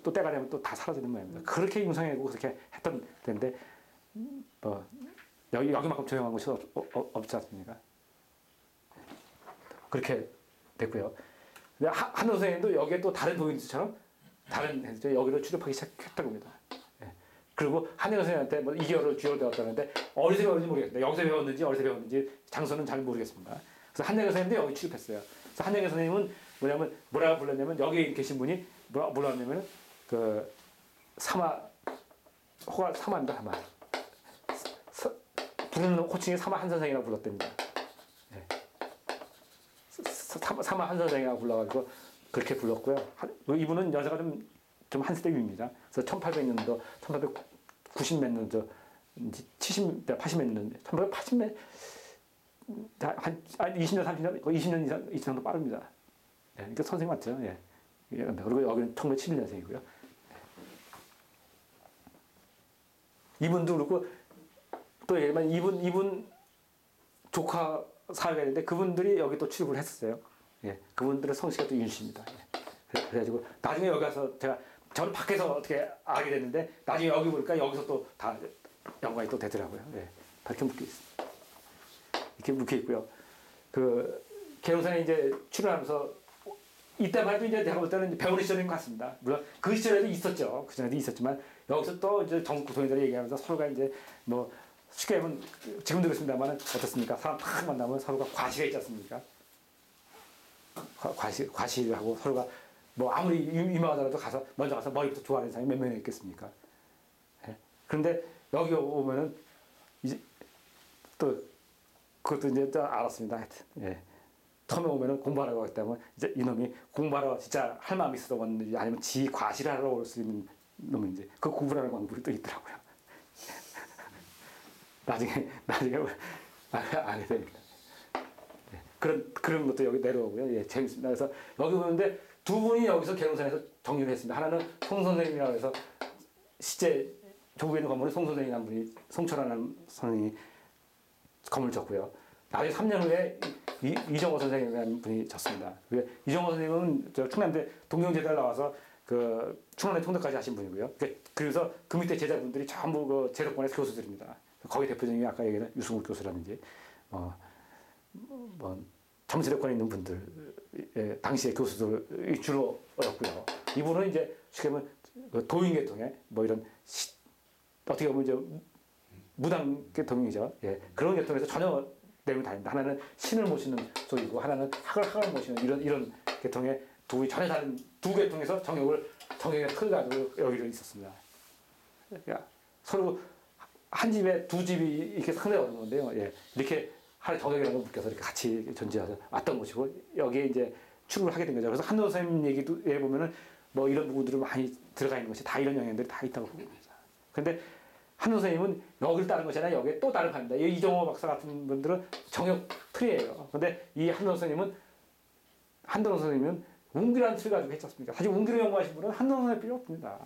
또 때가 되면 또 다 사라지는 모양입니다. 그렇게 융성하고 그렇게 했던 데인데 뭐 여기만큼 조용한 곳이 없지 않습니까? 그렇게 됐고요. 근데 한도 선생님도 여기에 또 다른 도인들처럼 다른 여기로 출입하기 시작했다고 합니다. 예. 그리고 한여 선생님한테 뭐 2개월을 주요를 배웠다는데 어디서 배웠는지 모르겠습니다. 여기서 배웠는지 어디서 배웠는지 장소는 잘 모르겠습니다. 그래서 한여 선생님도 여기 출입했어요. 그래서 한여 선생님은 뭐냐면 뭐라고 불렀냐면 여기 계신 분이 뭐라고 하냐면 그 사마입니다. 사마. 부르는 호칭이 사마 한 선생이라고 불렀답니다. 예. 사마 한 선생이라고 불러가지고 그렇게 불렀고요. 이분은 여자가 좀 한 세대 위입니다. 그래서 1800년도, 1890 몇 년도, 70, 80 몇 년도, 1880 몇, 한 20년, 30년, 20년 이상도 빠릅니다. 예, 그러니까 선생님 맞죠? 예. 그리고 여기는 1971년생이고요. 이분도 그렇고, 또 얘기하면 이분 조카 사회가 있는데 그분들이 여기 또 출입을 했었어요. 예. 그분들의 성씨가 또 윤씨입니다. 예. 그래가지고 나중에 여기 가서 저는 밖에서 어떻게 알게 됐는데 나중에 여기 보니까 여기서 또 다 연관이 또 되더라고요. 예. 이렇게 묶여 있습니다. 이렇게 묶여 있고요. 그 계룡산에 이제 출연하면서 이때만 해도 이제 제가 볼 때는 배우는 시절인 것 같습니다. 물론 그 시절에도 있었죠. 그 전에도 있었지만 여기서 또 이제 전국 구성인들이 얘기하면서 서로가 이제 뭐 쉽게 하면 지금도 그렇습니다만 어떻습니까? 사람 탁 만나면 서로가 과시가 있지 않습니까? 과시를 하고 서로가 뭐 아무리 유명하더라도 먼저 가서 머리부터 좋아하는 사람이 몇 명이 있겠습니까? 예. 그런데 여기 오면은 이제 또 그것도 이제 또 알았습니다. 하여튼 예. 처음에 오면은 공부하라고 하기 때문에 이제 이놈이 공부하러 진짜 할 마음이 있어서 왔는지 아니면 지 과시를 하러 올 수 있는 놈인지 그 구분하는 방법이 또 있더라고요. 나중에 알게 됩니다. 예. 그런 것도 여기 내려오고요. 예, 재밌습니다. 그래서 여기 보는데 두 분이 여기서 계룡산에서 정리를 했습니다. 하나는 송 선생님이라고 해서 실제 조국에 있는 건물에 송 선생이라는 분이 송철하는 선생님이 건물을 졌고요. 나중에 3년 후에 이정호 선생님이라는 분이 졌습니다. 이정호 선생님은 저 충남대 동경제대를 나와서 그 충남대 통대까지 하신 분이고요. 그래서 그 밑에 제자분들이 전부 그 제도권의 교수들입니다. 거기 대표적인 아까 얘기한 유승욱 교수라든지 정치대권에 있는 분들 당시의 교수들이 주로였고요. 이분은 이제 쉽게 보면 도인계통의 뭐 이런 어떻게 보면 이제 무당 계통이죠. 예. 그런 계통에서 전혀 내용이 다릅니다. 하나는 신을 모시는 쪽이고 하나는 학을 모시는 이런 계통의 두 분이 전혀 다른 두 계통에서 정역의 틀을 가지고 여기를 있었습니다. 그러니까 서로 한 집에 두 집이 이렇게 상당히 어려운 건데요. 예. 이렇게 하나의 정역이라는 걸 묶여서 이렇게 같이 존재해서 왔던 곳이고 여기에 이제 출입을 하게 된 거죠. 그래서 한노 선생님 얘기에 보면은 뭐 이런 부분들이 많이 들어가 있는 것이 다 이런 영향들이 다 있다고 봅니다. 그런데 한노 선생님은 여기를 따른 것이 아니라 여기에 또 다른 판입니다. 이정호 박사 같은 분들은 정역 틀이에요. 그런데 이 한노 선생님은 웅기라는 틀을 가지고 했지 않습니까? 사실 웅기를 연구하신 분은 한노 선생님 필요 없습니다.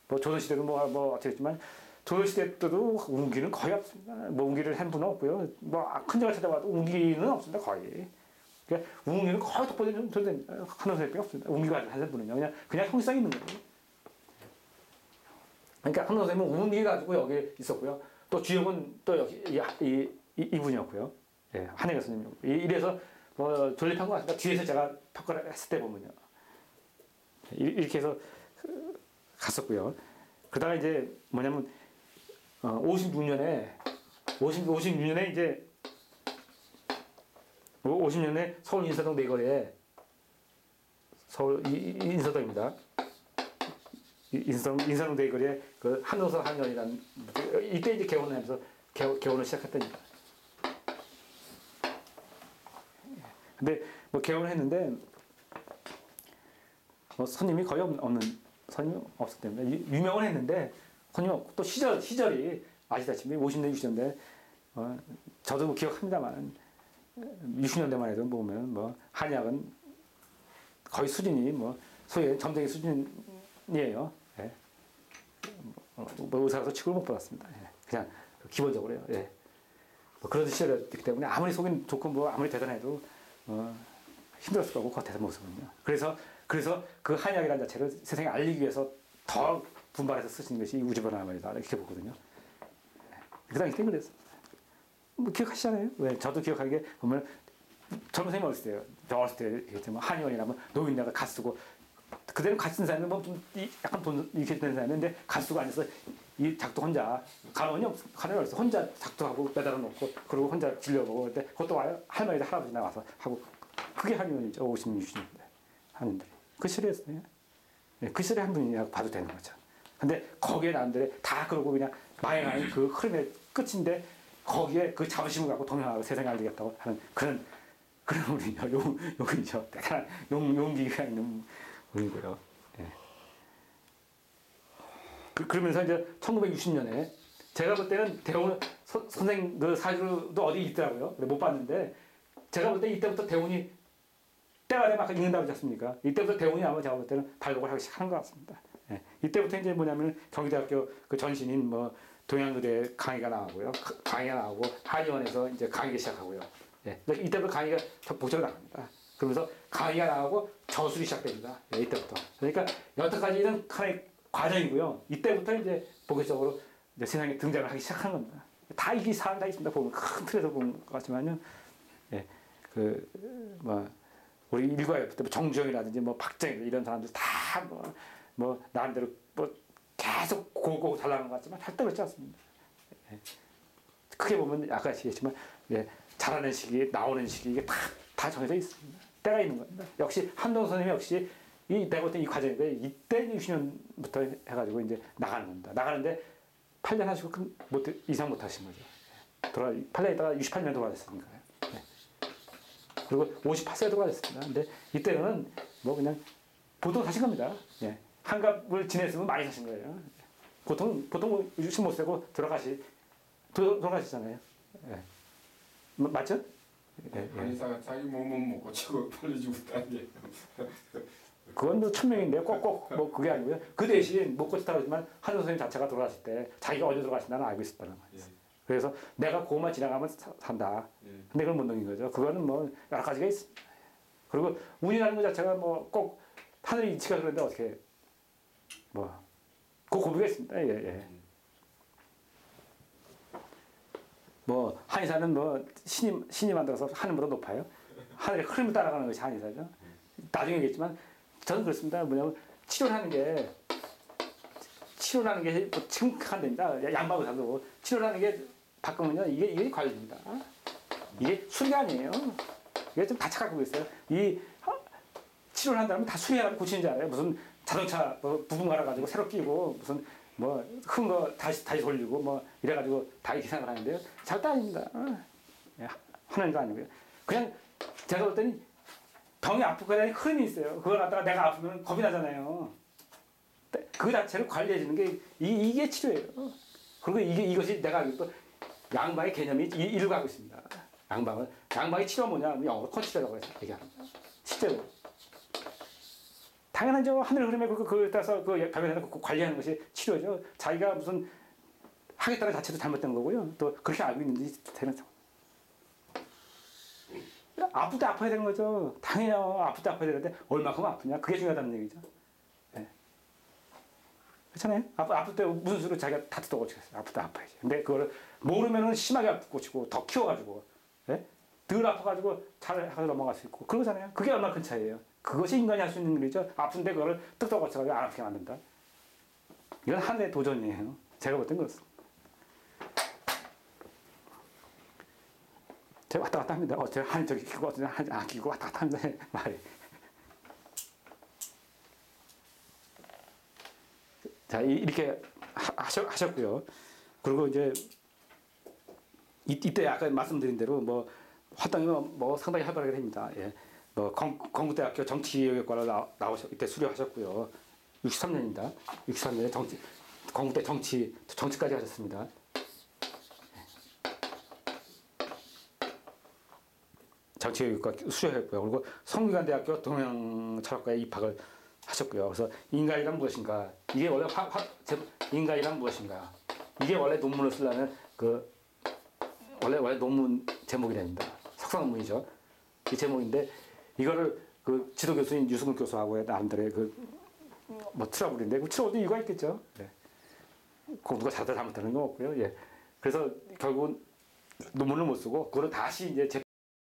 뭐 조선시대도 뭐 어떻게 했지만 조선시대 때도 웅기는 거의 없습니다. 뭐 웅기를 한 분은 없고요. 뭐 큰 적을 찾아봐도 웅기는 없습니다. 거의. 그러니까 웅기는 거의 독보적인 존재입니다. 한노 선생님밖에 없습니다. 웅기가 하는 분은요. 그냥 형식성이 있는 거예요. 그러니까 한노 선생님은 웅기 가지고 여기 있었고요. 또 주역은 또 여기 이분이었고요. 예, 한혜경 선생님. 이래서 뭐 존립한 것 같습니다. 뒤에서 제가 평가를 했을 때 보면요. 이렇게 해서 갔었고요. 그러다가 이제 뭐냐면 56년에 이제 50년에 서울 인사동 내거리에 서울 인사동입니다. 인사동 내거리에 그 한노선 한년이라는 이때 이제 개원하면서 개원을 시작했답니다. 근데 뭐 개원을 했는데 뭐 손님이 거의 없는 손님이 없었기 때문에 유명은 했는데 손님이 없고 또 시절이 아시다시피 50년 60년대 저도 기억합니다만 60년대만 해도 보면 뭐 한약은 거의 수준이 뭐 소위 점쟁이 수준이에요. 예. 뭐 의사라서 취급을 못 받았습니다. 예. 그냥 기본적으로요. 예. 뭐 그런 시절이었기 때문에 아무리 속이 좋고 뭐 아무리 대단해도 힘들었을 거고 겉에서 모습은요. 그래서 그래서 그 한약이라는 자체를 세상에 알리기 위해서 더 분발해서 쓰신 것이 우주번화말이다 이렇게 보거든요. 그 당시 때 그랬어. 뭐 기억하시잖아요. 왜 저도 기억하는 게 보면 젊은 선생님 어렸을 때요. 저 어렸을 때 얘기했지만 한의원이라면 노인네가 갓 쓰고 그대로 갓 쓴 사람은 뭐좀 약간 돈 이렇게 되는 사람인데 갓 쓰고 앉아서 이 작두 혼자 간원이 없어 혼자 작두하고 매달아 놓고 그리고 혼자 질려보고 그때 그것도 와요 할머니 할아버지 나와서 하고 그게 한의원이죠 50년 60년대 하는데 그 시대였어요. 네, 그 시대 한 분이라고 봐도 되는 거죠. 근데 거기에 남들이 다 그러고 그냥 마행하는 그 흐름의 끝인데 거기에 그 자부심을 갖고 동행하고 세상에 알리겠다고 하는 그런 우리죠 용이죠 대단한 용기가 있는 분이고요. 예. 그러면서 이제 1960년에 제가 볼 때는 대웅 선생 그 사주도 어디 있더라고요. 근데 못 봤는데 제가 볼 때 이때부터 대웅이 때가 되면 아까 읽는다고 하지 않습니까? 이때부터 대웅이 아마 제가 볼 때는 발록을 하기 시작한 것 같습니다. 예. 이때부터 이제 뭐냐면 경희대학교 그 전신인 뭐 동양의대 강의가 나오고요. 강의가 나오고 한의원에서 이제 강의가 시작하고요. 예. 이때부터 강의가 복잡히 나갑니다. 그러면서 강의가 나오고 저술이 시작됩니다. 예, 이때부터. 그러니까 여태까지는 하나의 과정이고요. 이때부터 이제 본격적으로 이제 세상에 등장을 하기 시작한 겁니다. 다 이게 사안 다 있습니다. 보면 큰 틀에서 보는 것 같지만요. 예, 뭐 우리 일과에 정주영이라든지 뭐 박정희 이런 사람들 다 뭐 나름대로 뭐 계속 고고 잘 나가는 것 같지만 절대 그렇지 않습니다. 예. 크게 보면 아까 얘기했지만 예, 자라는 시기, 나오는 시기 이게 다 정해져 있습니다. 때가 있는 겁니다. 역시 한동 선생님이 역시 내가 볼 때 이 과정인데 이때 60년부터 해가지고 이제 나가는 겁니다. 나가는데 8년 하시고 이상 못 하신 거죠. 8년 있다가 68년에 돌아가셨으니까요. 네. 그리고 58세에 돌아가셨습니다. 근데 이때는 뭐 그냥 보통 사신 겁니다. 예. 한갑을 지냈으면 많이 사신 거예요. 보통 65세고 돌아가시잖아요. 예. 맞죠? 한의사가 자기 몸은 못 고치고 빨리 죽었다는데. 그건 뭐 천명인데 꼭꼭 뭐 그게 아니고요. 그 대신 못 고쳤다고 하지만 한의사 선생님 자체가 돌아가실 때 자기가 어디 돌아가신다는 알고 있었다는 말이에요. 예. 그래서 내가 그것만 지나가면 산다. 예. 근데 그건 못 넘긴 거죠. 그거는 뭐 여러 가지가 있습니다. 그리고 운이라는 것 자체가 뭐 꼭 하늘의 이치가 그런데 어떻게 뭐 그 고비가 있습니다. 예, 예. 뭐 한의사는 뭐 신이 만들어서 하늘보다 높아요. 하늘의 흐름을 따라가는 것이 한의사죠. 나중에 얘기했지만 저는 그렇습니다. 뭐냐면 치료라는 게 뭐 심각한 데입니다. 양방의사도 치료라는 게 바꾸면요 이게 관리입니다. 이게 수리가 아니에요. 이게 좀 다 착각하고 있어요. 이 치료를 한다면 다 수리하고 고치는 줄 알아요. 무슨 자동차 뭐 부품 갈아가지고 새로 끼고 무슨 뭐 큰 거 다시 돌리고 뭐 이래가지고 다 이렇게 생각하는데요. 절대 아닙니다. 하나님도 아니고요. 그냥 제가 볼 때는 병이 아프고 그다음에 흐름이 있어요. 그걸 갖다가 내가 아프면 겁이 나잖아요. 그 자체를 관리해주는 게 이게 치료예요. 그리고 이것이 내가 알기로 또 양방의 개념이 이루고 가고 있습니다. 양방의 치료가 뭐냐? 영어로 컨치료라고 해서 얘기합니다. 실제로. 당연하죠. 하늘 흐름에 그걸 따라서 그 병원에서 관리하는 것이 치료죠. 자기가 무슨 하겠다는 자체도 잘못된 거고요. 또 그렇게 알고 있는지 되는 상황. 아플 때 아파야 되는 거죠. 당연해요. 아플 때 아파야 되는데 얼마큼 아프냐. 그게 중요하다는 얘기죠. 네. 그렇잖아요. 아플 때 무슨 수로 자기가 다 뜯어 고치겠어요. 아플 때 아파야지. 근데 그거를 모르면은 심하게 아프고 고치고 더 키워가지고 네? 덜 아파가지고 잘 하고 넘어갈 수 있고 그러잖아요. 그게 얼마나 큰 차이예요. 그것이 인간이 할 수 있는 일이죠. 아픈데 그거를 뜯어 고쳐가지고 안 아프게 만든다. 이건 하나의 도전이에요. 제가 볼 땐 그렇습니다. 제가 왔다 갔다 합니다. 제가 한 저기 끼고 안 끼고 왔다 갔다 합니다. 말이. 자 이렇게 하셨고요. 그리고 이제 이때 아까 말씀드린 대로 뭐 활동이 뭐 상당히 활발하게 됩니다. 예. 뭐 건국대학교 정치외교과를 이때 수료하셨고요. 63년입니다. 63년에 건국대 정치까지 하셨습니다. 정치외교과 수료했고요. 그리고 성균관대학교 동양철학과에 입학을 하셨고요. 그래서 인간이란 무엇인가? 이게 원래 인간이란 무엇인가? 이게 원래 논문을 쓰려면 원래 논문 제목이 됩니다. 석사 논문이죠. 이 제목인데 이거를 그 지도 교수인 유승훈 교수하고의 나름대로의 그 뭐 트러블인데 그 트러블도 이유가 있겠죠. 예. 그 누가 잘하다 잘못하는 건 없고요. 예. 그래서 결국은 논문을 못 쓰고 그걸 다시 이제